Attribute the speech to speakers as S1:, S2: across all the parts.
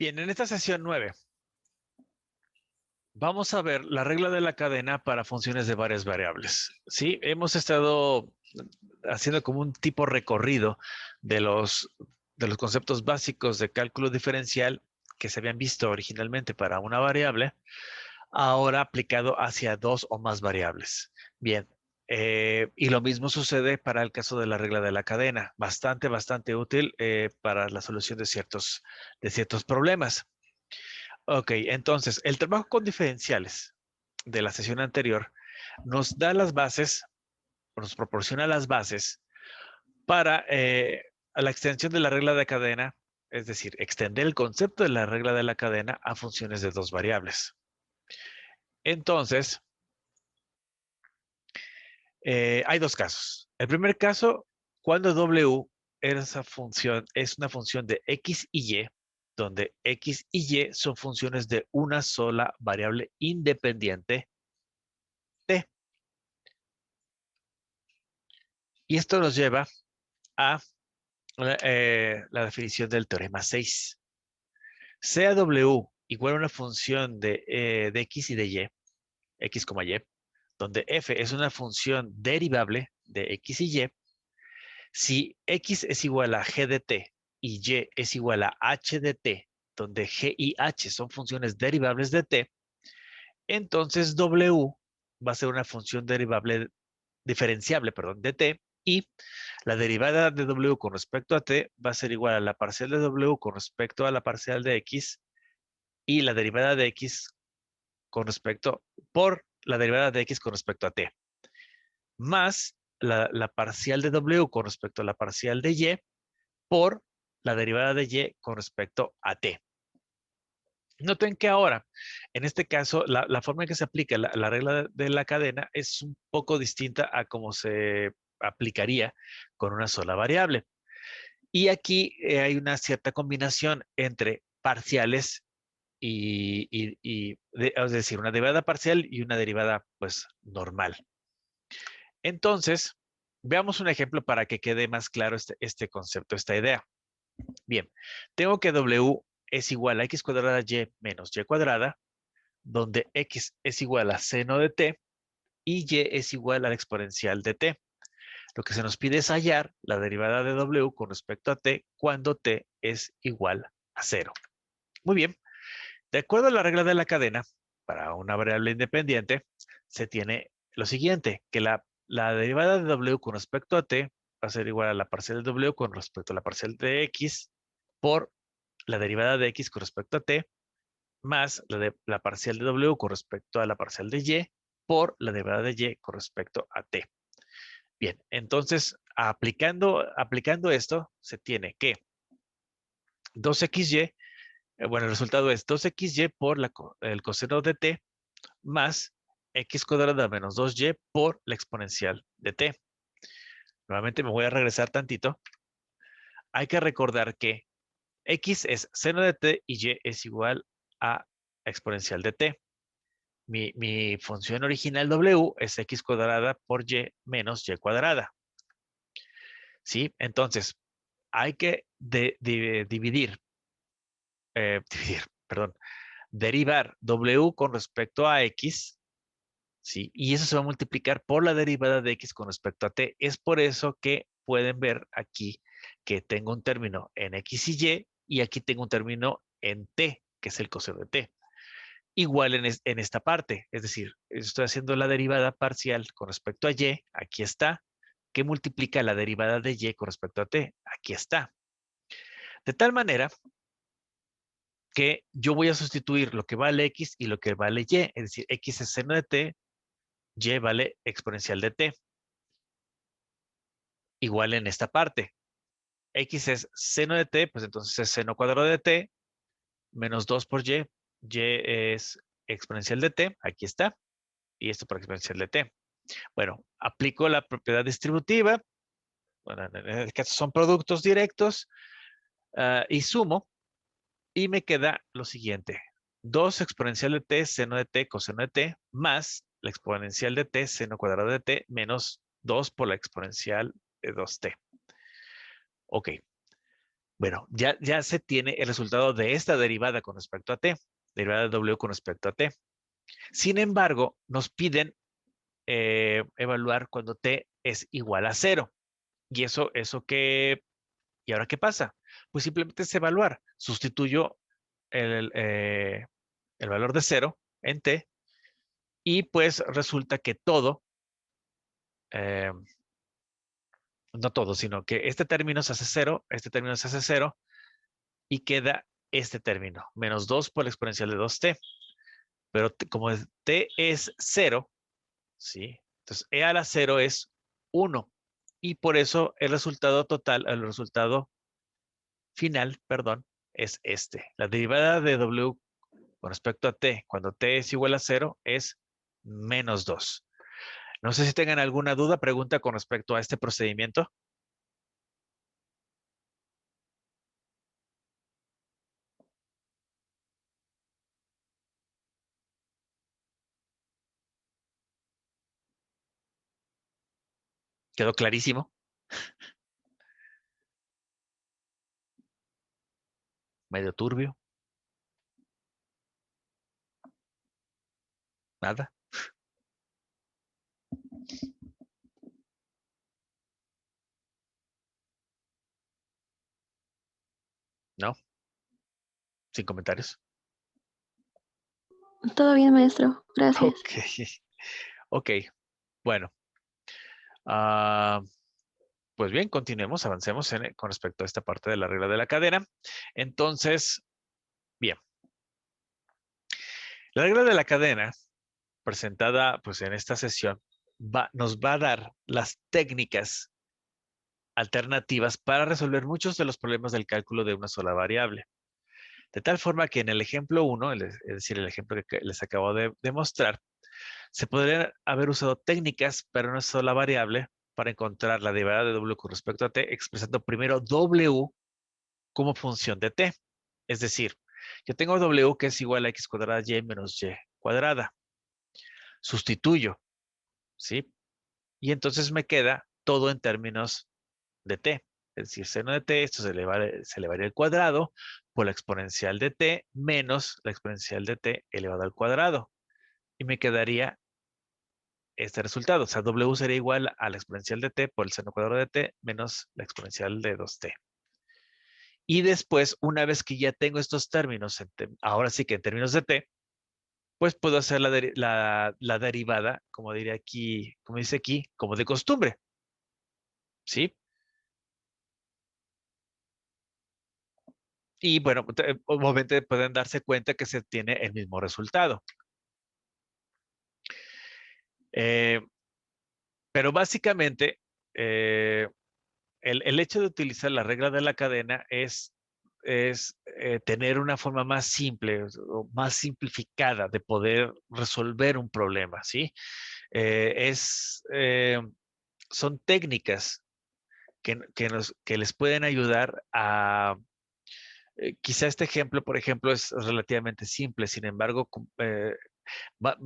S1: Bien, en esta sesión 9 vamos a ver la regla de la cadena para funciones de varias variables. Sí, hemos estado haciendo como un tipo recorrido de los conceptos básicos de cálculo diferencial que se habían visto originalmente para una variable, ahora aplicado hacia dos o más variables. Bien, y lo mismo sucede para el caso de la regla de la cadena, bastante útil para la solución de ciertos problemas. Ok, entonces, el trabajo con diferenciales de la sesión anterior nos da las bases, nos proporciona las bases para la extensión de la regla de cadena, es decir, extender el concepto de la regla de la cadena a funciones de dos variables. Entonces, hay dos casos. El primer caso, cuando W es una función de X y Y, donde X y Y son funciones de una sola variable independiente T. Y esto nos lleva a la definición del teorema 6. Sea W igual a una función de X y de Y, X, Y, donde F es una función derivable de X y Y, si X es igual a G de T y Y es igual a H de T, donde G y H son funciones derivables de T, entonces W va a ser una función diferenciable, perdón, de T, y la derivada de W con respecto a T va a ser igual a la parcial de W con respecto a la parcial de X y la derivada de X por la derivada de X con respecto a T, más la parcial de W con respecto a la parcial de Y por la derivada de Y con respecto a T. Noten que ahora, en este caso, la forma en que se aplica la regla de la cadena es un poco distinta a cómo se aplicaría con una sola variable. Y aquí hay una cierta combinación entre parciales es decir, una derivada parcial y una derivada, pues, normal. Entonces, veamos un ejemplo para que quede más claro este concepto, esta idea. Bien, tengo que W es igual a X cuadrada Y menos Y cuadrada, donde X es igual a seno de T y Y es igual a la exponencial de T. Lo que se nos pide es hallar la derivada de W con respecto a T cuando T es igual a 0. Muy bien. De acuerdo a la regla de la cadena, para una variable independiente, se tiene lo siguiente, que la derivada de W con respecto a T va a ser igual a la parcial de W con respecto a la parcial de X por la derivada de X con respecto a T más la parcial de W con respecto a la parcial de Y por la derivada de Y con respecto a T. Bien, entonces, aplicando esto, se tiene que 2XY, bueno, el resultado es 2XY por el coseno de T más X cuadrada menos 2Y por la exponencial de T. Nuevamente me voy a regresar tantito. Hay que recordar que X es seno de T y Y es igual a exponencial de T. Mi función original W es X cuadrada por Y menos Y cuadrada. ¿Sí? Entonces, hay que perdón, derivar W con respecto a X, ¿sí? Y eso se va a multiplicar por la derivada de X con respecto a T. Es por eso que pueden ver aquí que tengo un término en X y aquí tengo un término en T, que es el coseno de T. Igual en esta parte, es decir, estoy haciendo la derivada parcial con respecto a Y, aquí está, que multiplica la derivada de Y con respecto a T, aquí está. De tal manera que yo voy a sustituir lo que vale X y lo que vale Y, es decir, X es seno de T, Y vale exponencial de T. Igual en esta parte. X es seno de T, pues entonces es seno cuadrado de T, menos 2 por Y. Y es exponencial de T, aquí está. Y esto por exponencial de T. Bueno, aplico la propiedad distributiva. Bueno, en este caso son productos directos. Y sumo. Y me queda lo siguiente. 2 exponencial de T, seno de T, coseno de T, más la exponencial de T, seno cuadrado de T, menos 2 por la exponencial de 2T. Ok. Bueno, ya se tiene el resultado de esta derivada con respecto a t, derivada de w con respecto a t. Sin embargo, nos piden evaluar cuando t es igual a 0. ¿Y y ahora qué pasa? Pues simplemente es evaluar. Sustituyo el, eh, el valor de 0 en t y pues resulta que todo, eh, no todo, sino que este término se hace 0, este término se hace 0 y queda este término, menos 2 por la exponencial de 2t. Pero como t es 0, ¿sí? Entonces e a la 0 es 1. Y por eso el resultado total, el resultado final, perdón, es este. La derivada de w con respecto a t, cuando t es igual a 0, es menos 2. No sé si tengan alguna duda, pregunta con respecto a este procedimiento. ¿Quedó clarísimo? ¿Medio turbio? ¿Nada? ¿No? ¿Sin comentarios?
S2: Todo bien, maestro. Gracias.
S1: Ok. Ok. Bueno. Ah, pues bien, continuemos, avancemos con respecto a esta parte de la regla de la cadena. Entonces, bien. La regla de la cadena, presentada pues en esta sesión, nos va a dar las técnicas alternativas para resolver muchos de los problemas del cálculo de una sola variable. De tal forma que en el ejemplo 1, es decir, el ejemplo que les acabo de demostrar, se podrían haber usado técnicas para una sola variable para encontrar la derivada de w con respecto a t, expresando primero w como función de t. Es decir, yo tengo w que es igual a x cuadrada y menos y cuadrada. Sustituyo, ¿sí? Y entonces me queda todo en términos de t. Es decir, seno de t, esto se elevaría al cuadrado por la exponencial de t menos la exponencial de t elevado al cuadrado. Y me quedaría este resultado. O sea, w sería igual a la exponencial de t por el seno cuadrado de t menos la exponencial de 2t. Y después, una vez que ya tengo estos términos, ahora sí que en términos de t, pues puedo hacer la derivada, como diría aquí, como dice aquí, como de costumbre. ¿Sí? Y bueno, obviamente pueden darse cuenta que se tiene el mismo resultado. Eh, pero básicamente, eh, el hecho de utilizar la regla de la cadena es tener una forma más simple o más simplificada de poder resolver un problema, ¿sí? Eh, es, eh, son técnicas que les pueden ayudar a... quizá este ejemplo, por ejemplo, es relativamente simple, sin embargo,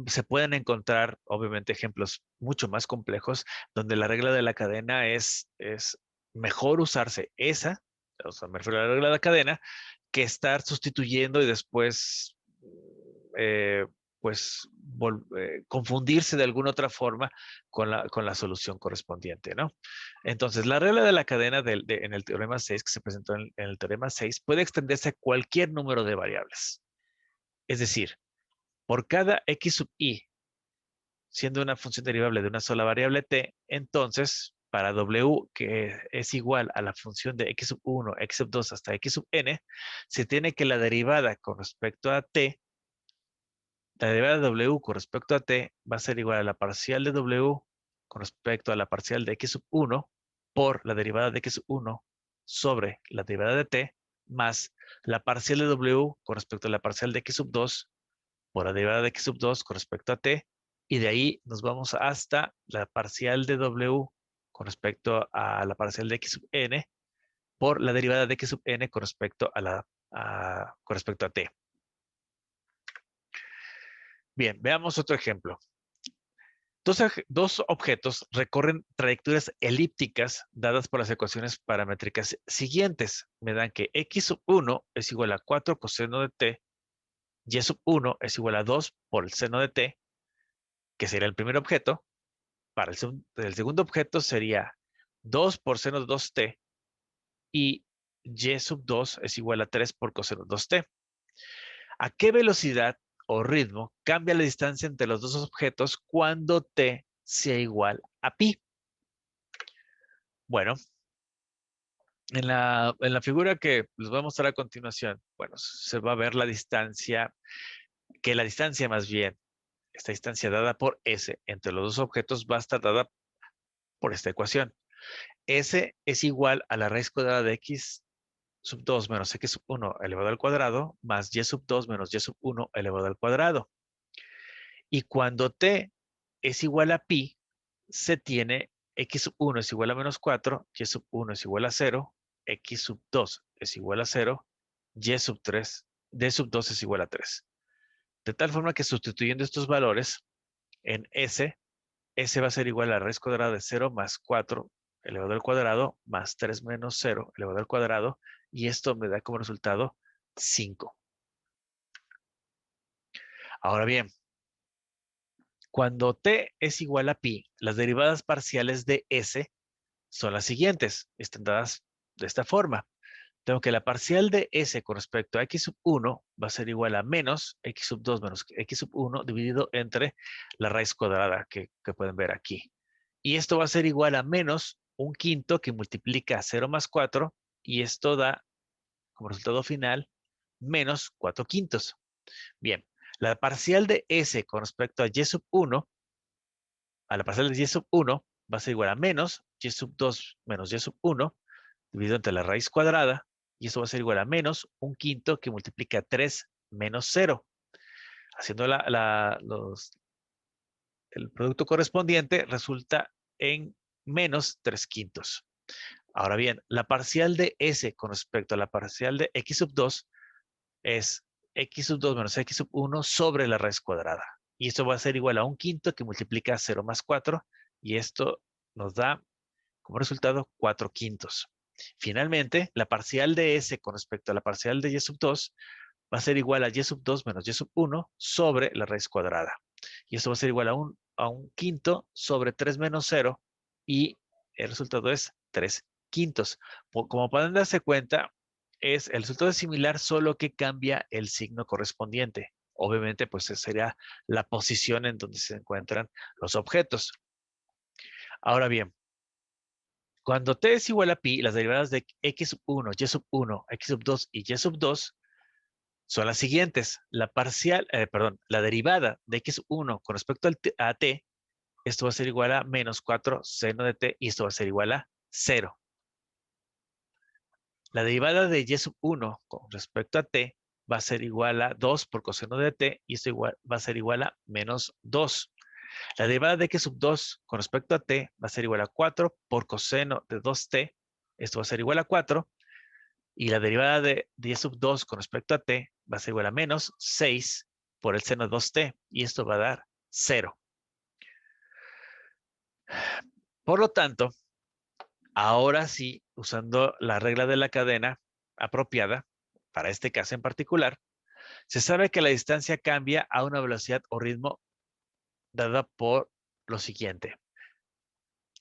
S1: se pueden encontrar, obviamente, ejemplos mucho más complejos donde la regla de la cadena es mejor usarse esa, o sea, me refiero a la regla de la cadena, que estar sustituyendo y después, eh, pues, confundirse de alguna otra forma con la solución correspondiente, ¿no? Entonces, la regla de la cadena en el teorema 6, que se presentó en el teorema 6, puede extenderse a cualquier número de variables. Es decir, por cada x sub i, siendo una función derivable de una sola variable t, entonces para w, que es igual a la función de x sub 1, x sub 2 hasta x sub n, se tiene que la derivada con respecto a t, la derivada de w con respecto a t va a ser igual a la parcial de w con respecto a la parcial de x sub 1 por la derivada de x sub 1 sobre la derivada de t más la parcial de w con respecto a la parcial de x sub 2 por la derivada de x sub 2 con respecto a t, y de ahí nos vamos hasta la parcial de w con respecto a la parcial de x sub n por la derivada de x sub n con respecto con respecto a t. Bien, veamos otro ejemplo. Dos objetos recorren trayectorias elípticas dadas por las ecuaciones paramétricas siguientes. Me dan que x sub 1 es igual a 4 coseno de t, y sub 1 es igual a 2 por el seno de t, que sería el primer objeto. Para el segundo objeto sería 2 por seno de 2t, y y sub 2 es igual a 3 por coseno de 2t. ¿A qué velocidad o ritmo cambia la distancia entre los dos objetos cuando t sea igual a pi? Bueno, en la figura que les voy a mostrar a continuación, bueno, se va a ver la distancia, que la distancia más bien, esta distancia dada por S entre los dos objetos va a estar dada por esta ecuación. S es igual a la raíz cuadrada de x sub 2 menos x sub 1 elevado al cuadrado más y sub 2 menos y sub 1 elevado al cuadrado. Y cuando t es igual a pi, se tiene x sub 1 es igual a menos 4, y sub 1 es igual a 0, x sub 2 es igual a 0, y sub 3, d sub 2 es igual a 3. De tal forma que sustituyendo estos valores en S va a ser igual a la raíz cuadrada de 0 más 4 elevado al cuadrado más 3 menos 0 elevado al cuadrado, y esto me da como resultado 5. Ahora bien, cuando t es igual a pi, las derivadas parciales de S son las siguientes, están dadas de esta forma. Tengo que la parcial de S con respecto a x sub 1 va a ser igual a menos x sub 2 menos x sub 1 dividido entre la raíz cuadrada que pueden ver aquí. Y esto va a ser igual a menos un quinto que multiplica 0 más 4, y esto da como resultado final menos 4 quintos. Bien, la parcial de S con respecto a y sub 1, a la parcial de y sub 1 va a ser igual a menos y sub 2 menos y sub 1 dividido entre la raíz cuadrada, y eso va a ser igual a menos un quinto que multiplica 3 menos 0. Haciendo el producto correspondiente resulta en menos 3 quintos. Ahora bien, la parcial de S con respecto a la parcial de x sub 2 es x sub 2 menos x sub 1 sobre la raíz cuadrada. Y esto va a ser igual a un quinto que multiplica 0 más 4, y esto nos da como resultado 4 quintos. Finalmente, la parcial de S con respecto a la parcial de y sub 2 va a ser igual a y sub 2 menos y sub 1 sobre la raíz cuadrada. Y esto va a ser igual a un quinto sobre 3 menos 0, y el resultado es 3 quintos. Como pueden darse cuenta, el resultado es similar, solo que cambia el signo correspondiente. Obviamente, pues esa sería la posición en donde se encuentran los objetos. Ahora bien, cuando t es igual a pi, las derivadas de x sub 1, y sub 1, x sub 2 y y sub 2 son las siguientes. La derivada de x1 con respecto a t, esto va a ser igual a menos 4 seno de t, y esto va a ser igual a 0. La derivada de y sub 1 con respecto a t va a ser igual a 2 por coseno de t, y esto va a ser igual a menos 2. La derivada de x sub 2 con respecto a t va a ser igual a 4 por coseno de 2t, esto va a ser igual a 4. Y la derivada de y sub 2 con respecto a t va a ser igual a menos 6 por el seno de 2t, y esto va a dar 0. Por lo tanto, ahora sí, usando la regla de la cadena apropiada, para este caso en particular, se sabe que la distancia cambia a una velocidad o ritmo dada por lo siguiente.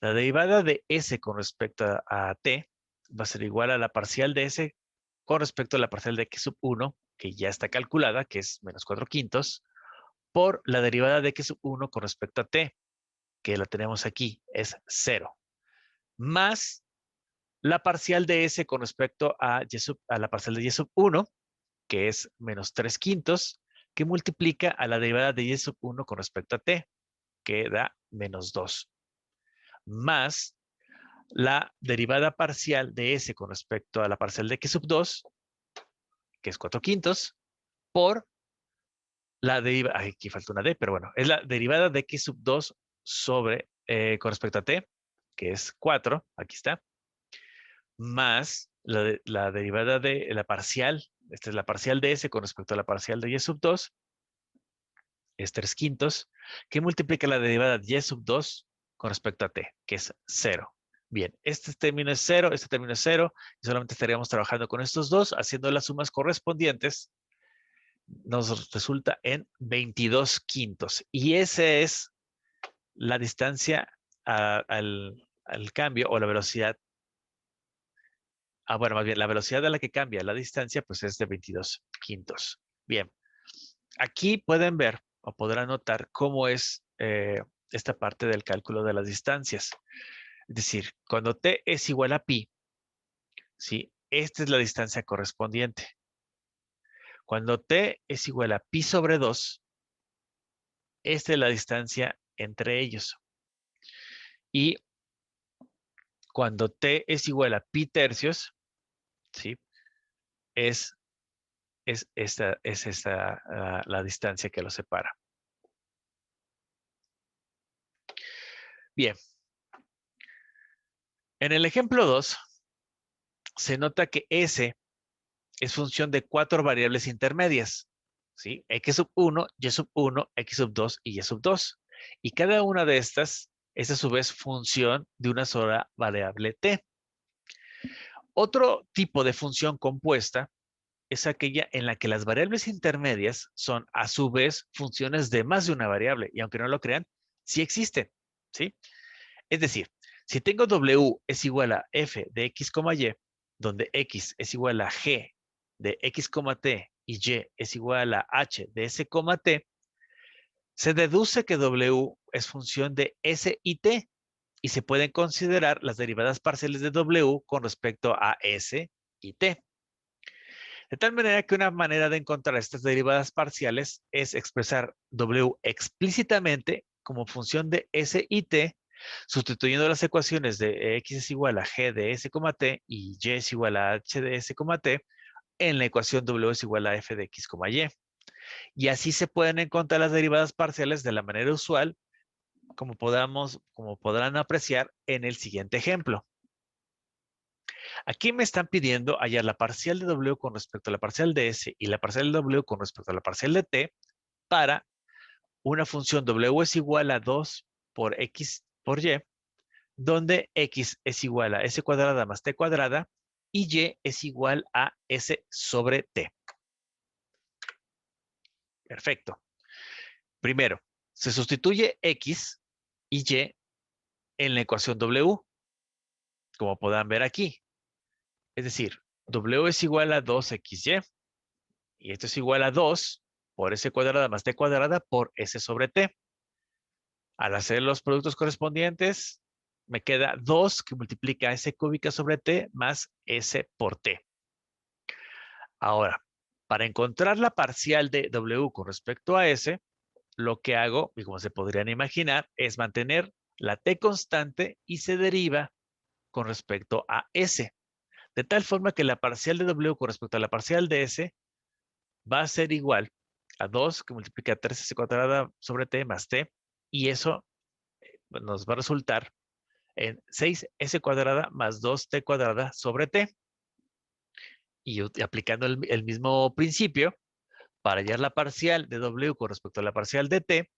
S1: La derivada de s con respecto a t va a ser igual a la parcial de s con respecto a la parcial de x sub 1, que ya está calculada, que es menos 4 quintos, por la derivada de x sub 1 con respecto a t, que la tenemos aquí, es 0, más la parcial de s con respecto a la parcial de y sub 1, que es menos 3 quintos, que multiplica a la derivada de y sub 1 con respecto a t, que da menos 2, más la derivada parcial de s con respecto a la parcial de x sub 2, que es 4 quintos, por la derivada, aquí falta una d, pero bueno, es la derivada de x sub 2 sobre, con respecto a t, que es 4, aquí está, más la derivada de la parcial, esta es la parcial de s con respecto a la parcial de y sub 2, es 3 quintos, que multiplica la derivada de y sub 2 con respecto a t, que es 0. Bien, este término es 0, este término es 0, y solamente estaríamos trabajando con estos dos, haciendo las sumas correspondientes, nos resulta en 22 quintos. Y esa es la distancia al cambio o la velocidad. Bueno, más bien, la velocidad a la que cambia la distancia, pues es de 22 quintos. Bien, aquí pueden ver o podrán notar cómo es esta parte del cálculo de las distancias. Es decir, cuando t es igual a pi, ¿sí? Esta es la distancia correspondiente. Cuando t es igual a pi sobre 2, esta es la distancia entre ellos. Y cuando t es igual a pi tercios, ¿sí? Es esta la distancia que los separa. Bien. En el ejemplo 2, se nota que S es función de 4 variables intermedias, ¿sí? X sub 1, Y sub 1, X sub 2 y Y sub 2. Y cada una de estas es a su vez función de una sola variable T. Otro tipo de función compuesta es aquella en la que las variables intermedias son a su vez funciones de más de una variable. Y aunque no lo crean, sí existen, ¿sí? Es decir, si tengo W es igual a F de X, Y, donde X es igual a G de X, T y Y es igual a H de S, T, se deduce que W es función de S y T y se pueden considerar las derivadas parciales de W con respecto a S y T. De tal manera que una manera de encontrar estas derivadas parciales es expresar W explícitamente como función de S y T, sustituyendo las ecuaciones de X es igual a G de S, T y Y es igual a H de S, T en la ecuación W es igual a F de X, Y. Y así se pueden encontrar las derivadas parciales de la manera usual, como podrán apreciar en el siguiente ejemplo. Aquí me están pidiendo hallar la parcial de W con respecto a la parcial de S y la parcial de W con respecto a la parcial de T para una función W es igual a 2 por X por Y, donde X es igual a S cuadrada más T cuadrada y Y es igual a S sobre T. Perfecto. Primero, se sustituye X y Y en la ecuación W, como podrán ver aquí. Es decir, W es igual a 2XY y esto es igual a 2 por S cuadrada más T cuadrada por S sobre T. Al hacer los productos correspondientes, me queda 2 que multiplica S cúbica sobre T más S por T. Ahora, para encontrar la parcial de W con respecto a S, lo que hago, y como se podrían imaginar, es mantener la T constante y se deriva con respecto a S. De tal forma que la parcial de W con respecto a la parcial de S va a ser igual a 2 que multiplica 3S cuadrada sobre T más T. Y eso nos va a resultar en 6S cuadrada más 2T cuadrada sobre T. Y aplicando el mismo principio, para hallar la parcial de W con respecto a la parcial de T,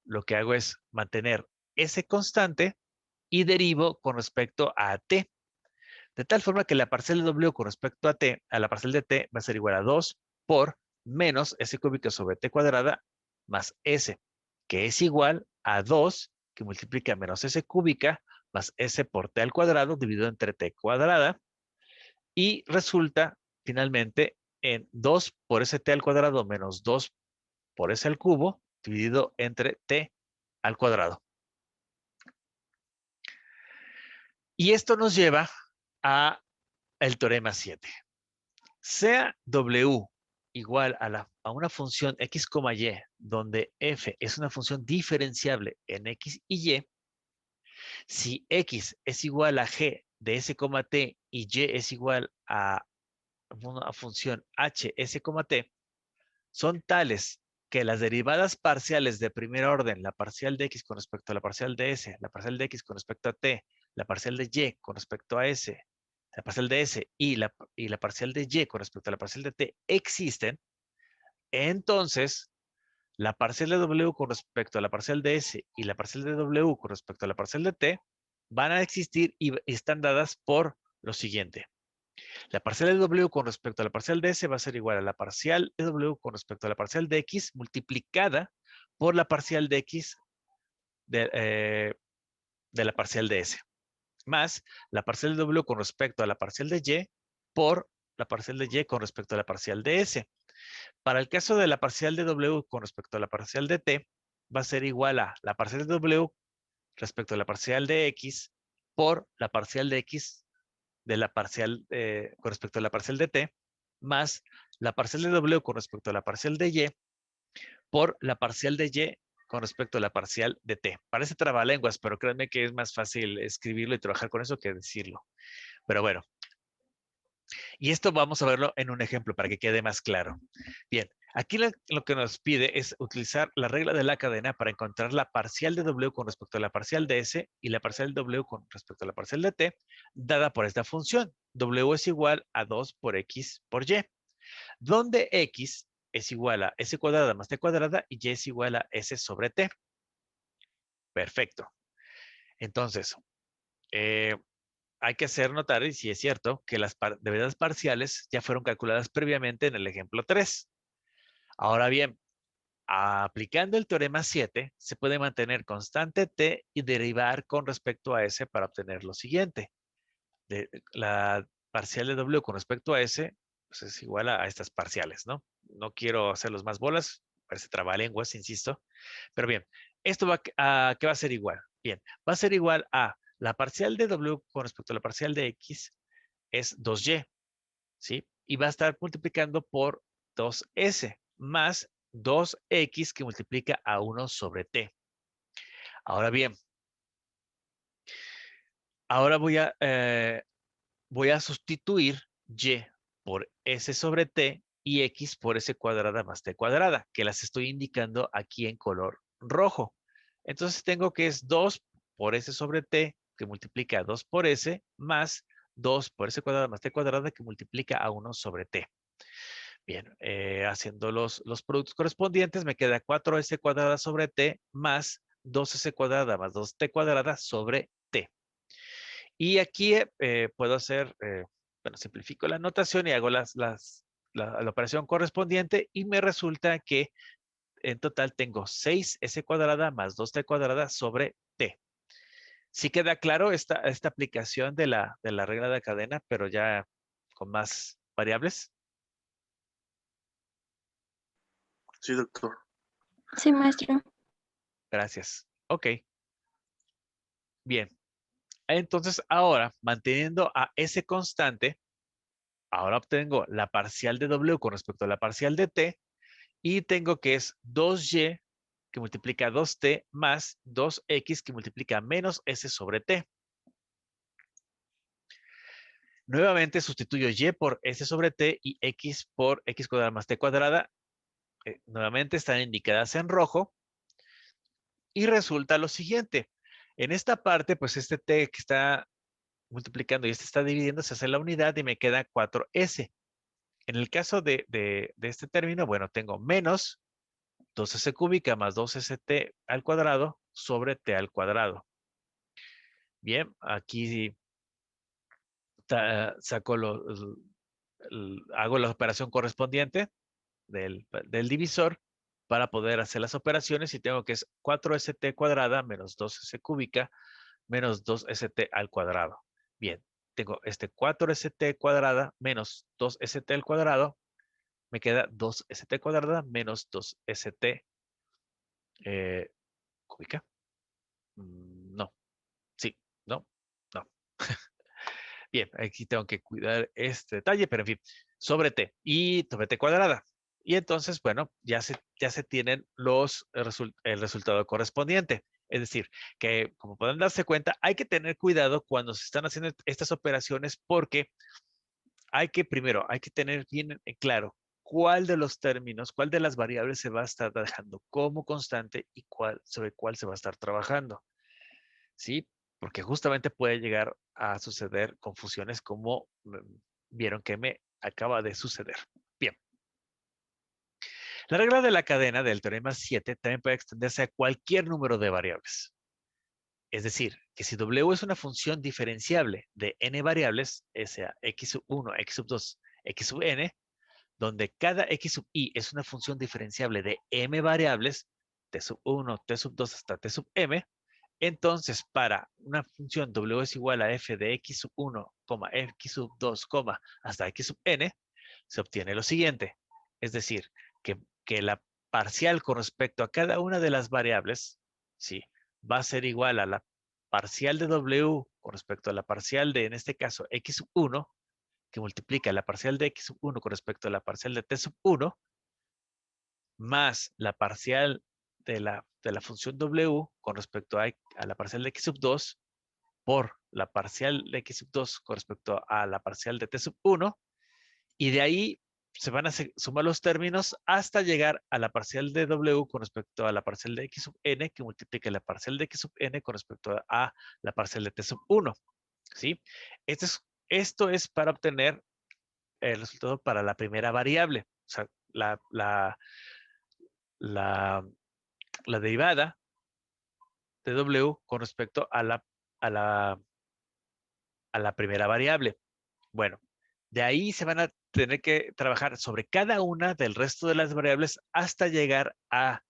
S1: lo que hago es mantener S constante y derivo con respecto a T. De tal forma que la parcial de W con respecto a T, a la parcial de T, va a ser igual a 2 por menos S cúbica sobre T cuadrada más S, que es igual a 2 que multiplica menos S cúbica más S por T al cuadrado dividido entre T cuadrada y resulta finalmente en 2 por S T al cuadrado menos 2 por S al cubo dividido entre T al cuadrado. Y esto nos lleva a el teorema 7. Sea W igual a una función X, Y, donde F es una función diferenciable en X y Y, si X es igual a G de S, T y Y es igual a una función H, S, T, son tales que las derivadas parciales de primer orden, la parcial de X con respecto a la parcial de S, la parcial de X con respecto a T, la parcial de Y con respecto a S, la parcial de S y la parcial de Y con respecto a la parcial de T existen, entonces la parcial de W con respecto a la parcial de S y la parcial de W con respecto a la parcial de T van a existir y están dadas por lo siguiente. La parcial de W con respecto a la parcial de S va a ser igual a la parcial de W con respecto a la parcial de X multiplicada por la parcial de X de la parcial de S, más la parcial de W con respecto a la parcial de Y por la parcial de Y con respecto a la parcial de S. Para el caso de la parcial de W con respecto a la parcial de T, va a ser igual a la parcial de W respecto a la parcial de X por la parcial de X de la parcial con respecto a la parcial de T, más la parcial de W con respecto a la parcial de Y por la parcial de Y con respecto a la parcial de T. Parece trabalenguas, pero créanme que es más fácil escribirlo y trabajar con eso que decirlo. Pero bueno, y esto vamos a verlo en un ejemplo para que quede más claro. Bien, aquí lo que nos pide es utilizar la regla de la cadena para encontrar la parcial de W con respecto a la parcial de S y la parcial de W con respecto a la parcial de T, dada por esta función. W es igual a 2 por X por Y, donde X es igual a S cuadrada más T cuadrada y Y es igual a S sobre T. Perfecto. Entonces, hay que hacer notar, y si es cierto, que las derivadas parciales ya fueron calculadas previamente en el ejemplo 3. Ahora bien, aplicando el teorema 7, se puede mantener constante t y derivar con respecto a s para obtener lo siguiente. La parcial de w con respecto a s pues es igual a estas parciales, ¿no? No quiero hacerlos más bolas, parece trabalenguas, insisto. Pero bien, esto ¿qué va a ser igual? Bien, va a ser igual a la parcial de w con respecto a la parcial de x es 2y, ¿sí? Y va a estar multiplicando por 2s más 2x que multiplica a 1 sobre t. Ahora bien, ahora voy a sustituir y por s sobre t y x por s cuadrada más t cuadrada, que las estoy indicando aquí en color rojo. Entonces tengo que es 2 por s sobre t, que multiplica a 2 por s, más 2 por s cuadrada más t cuadrada, que multiplica a 1 sobre t. Bien, haciendo los productos correspondientes, me queda 4s cuadrada sobre t más 2s cuadrada más 2t cuadrada sobre t. Y aquí puedo hacer, bueno, simplifico la notación y hago la operación correspondiente y me resulta que en total tengo 6s cuadrada más 2t cuadrada sobre t. Sí queda claro esta aplicación de la regla de cadena, pero ya con más variables.
S3: Sí, doctor.
S2: Sí, maestro.
S1: Gracias. Ok, bien. Entonces ahora, manteniendo a S constante, ahora obtengo la parcial de W con respecto a la parcial de T y tengo que es 2Y que multiplica 2T más 2X que multiplica menos S sobre T. Nuevamente sustituyo Y por S sobre T y X por X cuadrada más T cuadrada. Nuevamente están indicadas en rojo. Y resulta lo siguiente. En esta parte, pues este T que está multiplicando y este está dividiendo, se hace la unidad y me queda 4S. En el caso de este término, bueno, tengo menos 2S cúbica más 2ST al cuadrado sobre T al cuadrado. Bien, aquí saco hago la operación correspondiente del divisor para poder hacer las operaciones y tengo que es 4ST cuadrada menos 2S cúbica menos 2ST al cuadrado. Bien, tengo este 4ST cuadrada menos 2ST al cuadrado, me queda 2ST cuadrada menos 2ST cúbica. No, sí, no, no. Bien, aquí tengo que cuidar este detalle, pero en fin, sobre T y sobre T cuadrada. Y entonces, bueno, ya se tienen el resultado correspondiente. Es decir, que como pueden darse cuenta, hay que tener cuidado cuando se están haciendo estas operaciones porque primero, hay que tener bien claro cuál de los términos, cuál de las variables se va a estar dejando como constante y sobre cuál se va a estar trabajando. ¿Sí? Porque justamente puede llegar a suceder confusiones como vieron que me acaba de suceder. Bien. La regla de la cadena del teorema 7 también puede extenderse a cualquier número de variables. Es decir, que si W es una función diferenciable de n variables, sea x sub 1, x sub 2, x sub n, donde cada x sub i es una función diferenciable de m variables, t sub 1, t sub 2 hasta t sub m, entonces para una función W es igual a f de x sub 1, x sub 2, hasta x sub n, se obtiene lo siguiente. Es decir, que la parcial con respecto a cada una de las variables, ¿sí?, va a ser igual a la parcial de W con respecto a la parcial de, en este caso, x sub 1, que multiplica la parcial de x sub 1 con respecto a la parcial de t sub 1, más la parcial de la función W con respecto a la parcial de x sub 2 por la parcial de x sub 2 con respecto a la parcial de t sub 1, y de ahí se van a sumar los términos hasta llegar a la parcial de W con respecto a la parcial de x sub n, que multiplica la parcial de x sub n con respecto a la parcial de t sub 1. ¿Sí? Esto es para obtener el resultado para la primera variable. O sea, la derivada de W con respecto a la primera variable. Bueno, de ahí se van a tener que trabajar sobre cada una del resto de las variables hasta llegar a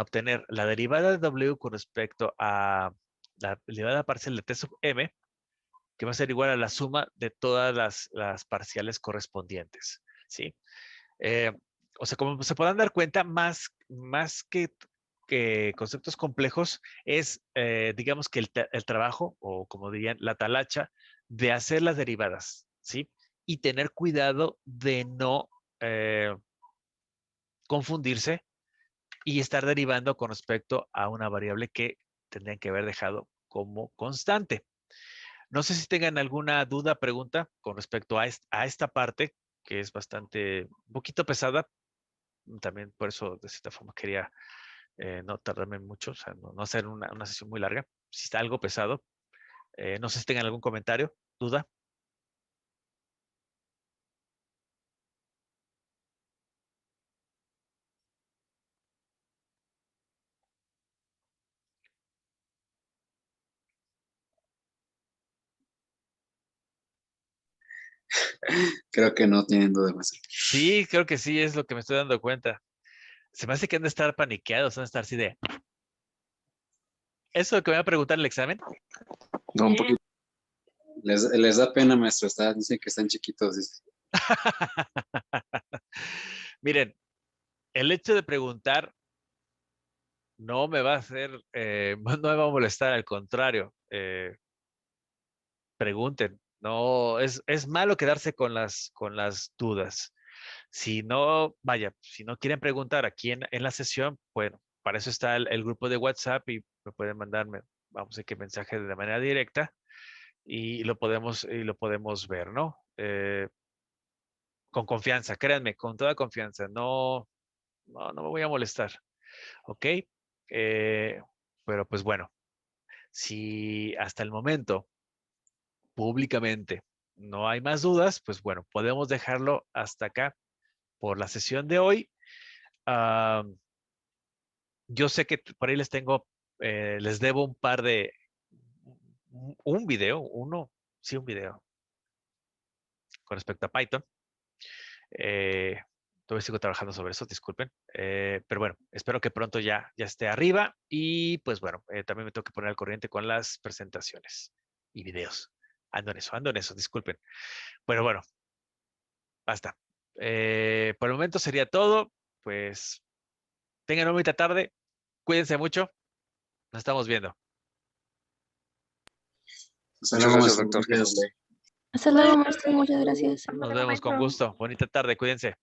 S1: obtener la derivada de W con respecto a la derivada parcial de T sub M, que va a ser igual a la suma de todas las parciales correspondientes. ¿Sí? O sea, como se podrán dar cuenta, más que conceptos complejos, es, digamos que el trabajo, o como dirían, la talacha, de hacer las derivadas, ¿sí? Y tener cuidado de no confundirse y estar derivando con respecto a una variable que tendrían que haber dejado como constante. No sé si tengan alguna duda, pregunta con respecto a esta parte, que es bastante, un poquito pesada. También por eso, de cierta forma, quería no tardarme mucho, o sea, no hacer una sesión muy larga. Si está algo pesado, no sé si tengan algún comentario, duda.
S4: Creo que no tienen duda más.
S1: Sí, creo que sí, es lo que me estoy dando cuenta. Se me hace que han de estar paniqueados, han de estar así de... ¿Eso es lo que me va a preguntar el examen?
S3: No, un poquito.
S4: Les da pena, maestro. Dicen que están chiquitos. Dice.
S1: Miren, el hecho de preguntar no me va a hacer, no me va a molestar, al contrario. Pregunten. No, es malo quedarse con las dudas. Si no, vaya, si no quieren preguntar aquí en la sesión, bueno, para eso está el grupo de WhatsApp y me pueden mandarme, vamos a decir, mensaje de manera directa y lo podemos ver, ¿no? Con confianza, créanme, con toda confianza. No me voy a molestar, ¿ok? Pero pues bueno, si hasta el momento públicamente no hay más dudas, pues bueno, podemos dejarlo hasta acá por la sesión de hoy. Yo sé que por ahí les debo un par de, un video, un video con respecto a Python. Todavía sigo trabajando sobre eso, disculpen. Pero bueno, espero que pronto ya esté arriba. Y pues bueno, también me tengo que poner al corriente con las presentaciones y videos. Ando en eso, disculpen. Bueno, basta. Por el momento sería todo. Pues tengan una bonita tarde. Cuídense mucho. Nos estamos viendo.
S4: Hasta
S3: Muchas
S4: luego,
S3: gracias,
S4: maestro.
S3: doctor.
S4: Gracias.
S2: Hasta luego, maestro. Muchas gracias.
S1: Nos vemos con gusto. Bonita tarde. Cuídense.